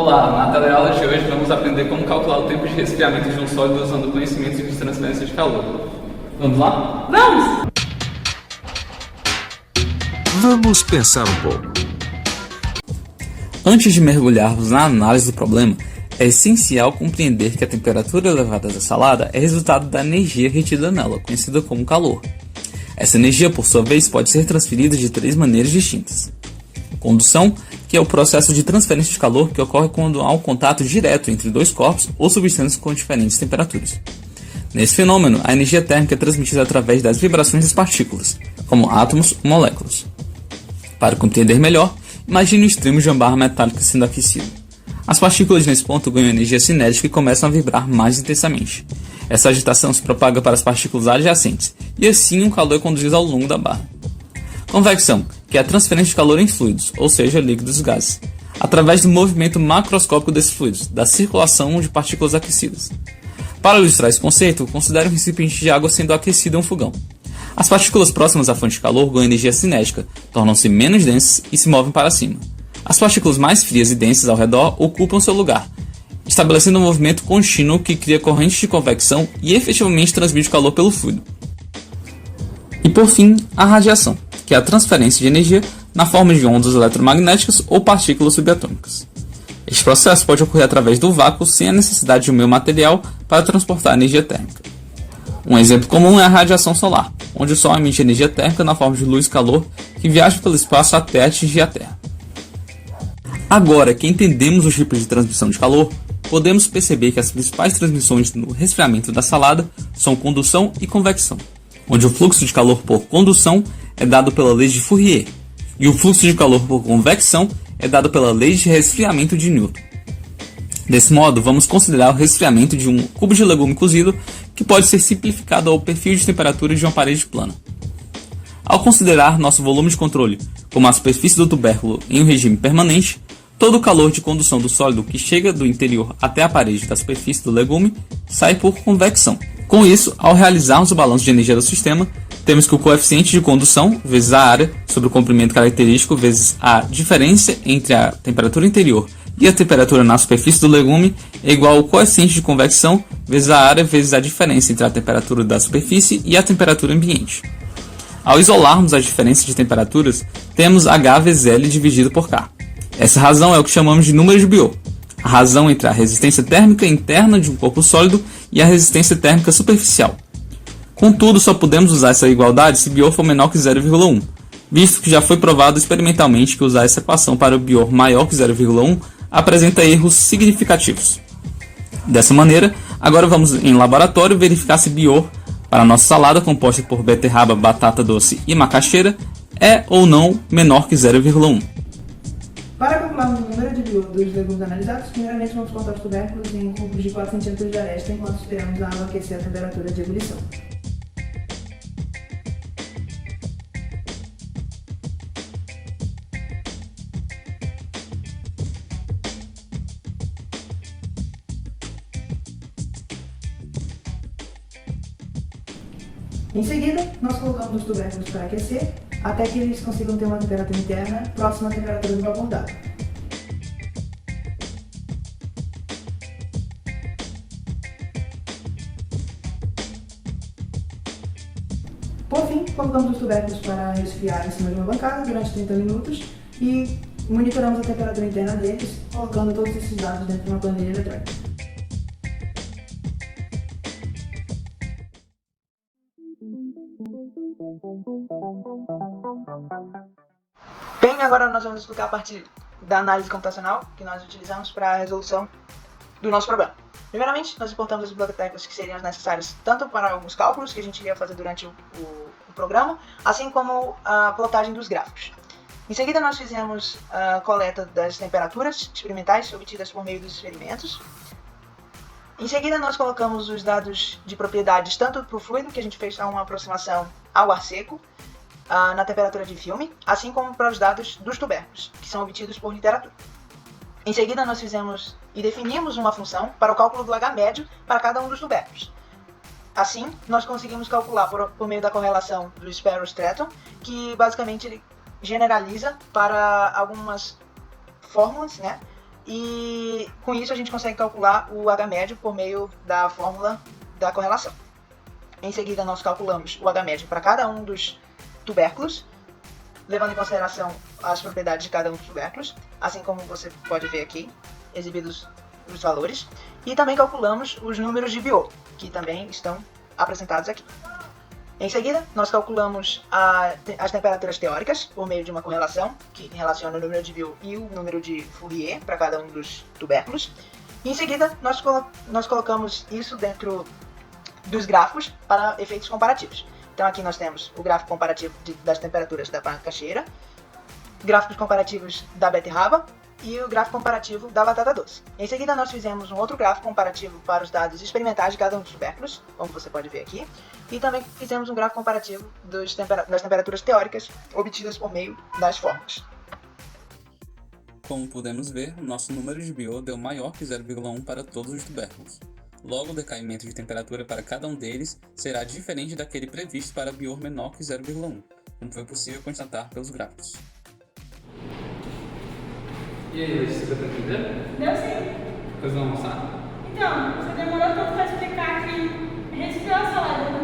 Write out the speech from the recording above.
Olá, na teleaula de hoje vamos aprender como calcular o tempo de resfriamento de um sólido usando conhecimentos de transferência de calor. Vamos lá? Vamos! Vamos pensar um pouco. Antes de mergulharmos na análise do problema, é essencial compreender que a temperatura elevada da salada é resultado da energia retida nela, conhecida como calor. Essa energia, por sua vez, pode ser transferida de três maneiras distintas. Condução, que é o processo de transferência de calor que ocorre quando há um contato direto entre dois corpos ou substâncias com diferentes temperaturas. Nesse fenômeno, a energia térmica é transmitida através das vibrações das partículas, como átomos ou moléculas. Para compreender melhor, imagine o extremo de uma barra metálica sendo aquecido. As partículas nesse ponto ganham energia cinética e começam a vibrar mais intensamente. Essa agitação se propaga para as partículas adjacentes, e assim o calor é conduzido ao longo da barra. Convecção, que é a transferência de calor em fluidos, ou seja, líquidos e gases, através do movimento macroscópico desses fluidos, da circulação de partículas aquecidas. Para ilustrar esse conceito, considere um recipiente de água sendo aquecido em um fogão. As partículas próximas à fonte de calor ganham energia cinética, tornam-se menos densas e se movem para cima. As partículas mais frias e densas ao redor ocupam seu lugar, estabelecendo um movimento contínuo que cria correntes de convecção e efetivamente transmite calor pelo fluido. E por fim, a radiação, que é a transferência de energia na forma de ondas eletromagnéticas ou partículas subatômicas. Este processo pode ocorrer através do vácuo sem a necessidade de um meio material para transportar energia térmica. Um exemplo comum é a radiação solar, onde o Sol emite energia térmica na forma de luz e calor que viaja pelo espaço até atingir a Terra. Agora que entendemos os tipos de transmissão de calor, podemos perceber que as principais transmissões no resfriamento da salada são condução e convecção, onde o fluxo de calor por condução é dado pela lei de Fourier, e o fluxo de calor por convecção é dado pela lei de resfriamento de Newton. Desse modo, vamos considerar o resfriamento de um cubo de legume cozido, que pode ser simplificado ao perfil de temperatura de uma parede plana. Ao considerar nosso volume de controle como a superfície do tubérculo em um regime permanente, todo o calor de condução do sólido que chega do interior até a parede da superfície do legume sai por convecção. Com isso, ao realizarmos o balanço de energia do sistema, temos que o coeficiente de condução vezes a área sobre o comprimento característico vezes a diferença entre a temperatura interior e a temperatura na superfície do legume é igual ao coeficiente de convecção vezes a área vezes a diferença entre a temperatura da superfície e a temperatura ambiente. Ao isolarmos as diferenças de temperaturas, temos H vezes L dividido por K. Essa razão é o que chamamos de número de Biot, a razão entre a resistência térmica interna de um corpo sólido e a resistência térmica superficial. Contudo, só podemos usar essa igualdade se Biot for menor que 0,1, visto que já foi provado experimentalmente que usar essa equação para o Biot maior que 0,1 apresenta erros significativos. Dessa maneira, agora vamos em laboratório verificar se Biot para a nossa salada composta por beterraba, batata doce e macaxeira é ou não menor que 0,1. Para calcularmos o número de Biot dos legumes analisados, primeiramente vamos cortar os tubérculos em cubos de 4 cm de aresta enquanto esperamos a água aquecer a temperatura de ebulição. Em seguida, nós colocamos os tubérculos para aquecer, até que eles consigam ter uma temperatura interna próxima à temperatura do vapor d'água. Por fim, colocamos os tubérculos para resfriar em cima de uma bancada durante 30 minutos e monitoramos a temperatura interna deles, colocando todos esses dados dentro de uma planilha eletrônica. Bem, agora nós vamos explicar a parte da análise computacional que nós utilizamos para a resolução do nosso problema. Primeiramente, nós importamos as bibliotecas que seriam necessárias tanto para alguns cálculos que a gente iria fazer durante o programa, assim como a plotagem dos gráficos. Em seguida, nós fizemos a coleta das temperaturas experimentais obtidas por meio dos experimentos. Em seguida, nós colocamos os dados de propriedades tanto para o fluido, que a gente fez uma aproximação ao ar seco, na temperatura de filme, assim como para os dados dos tubérculos, que são obtidos por literatura. Em seguida, nós fizemos e definimos uma função para o cálculo do H médio para cada um dos tubérculos. Assim, nós conseguimos calcular por meio da correlação do Sparrow-Straton, que basicamente ele generaliza para algumas fórmulas, né, E com isso a gente consegue calcular o H médio por meio da fórmula da correlação. Em seguida nós calculamos o H médio para cada um dos tubérculos, levando em consideração as propriedades de cada um dos tubérculos, assim como você pode ver aqui, exibidos os valores. E também calculamos os números de Biot, que também estão apresentados aqui. Em seguida, nós calculamos as temperaturas teóricas por meio de uma correlação que relaciona o número de Biot e o número de Fourier para cada um dos tubérculos. E em seguida, nós colocamos isso dentro dos gráficos para efeitos comparativos. Então aqui nós temos o gráfico comparativo das temperaturas da macaxeira, gráficos comparativos da beterraba e o gráfico comparativo da batata doce. Em seguida nós fizemos um outro gráfico comparativo para os dados experimentais de cada um dos tubérculos, como você pode ver aqui, e também fizemos um gráfico comparativo das temperaturas teóricas obtidas por meio das fórmulas. Como podemos ver, o nosso número de Biot deu maior que 0,1 para todos os tubérculos. Logo, o decaimento de temperatura para cada um deles será diferente daquele previsto para Biot menor que 0,1, como foi possível constatar pelos gráficos. E aí, Luiz, você deu pra entender? Deu sim. Depois vamos almoçar? Então, você demorou tanto para explicar que respiração é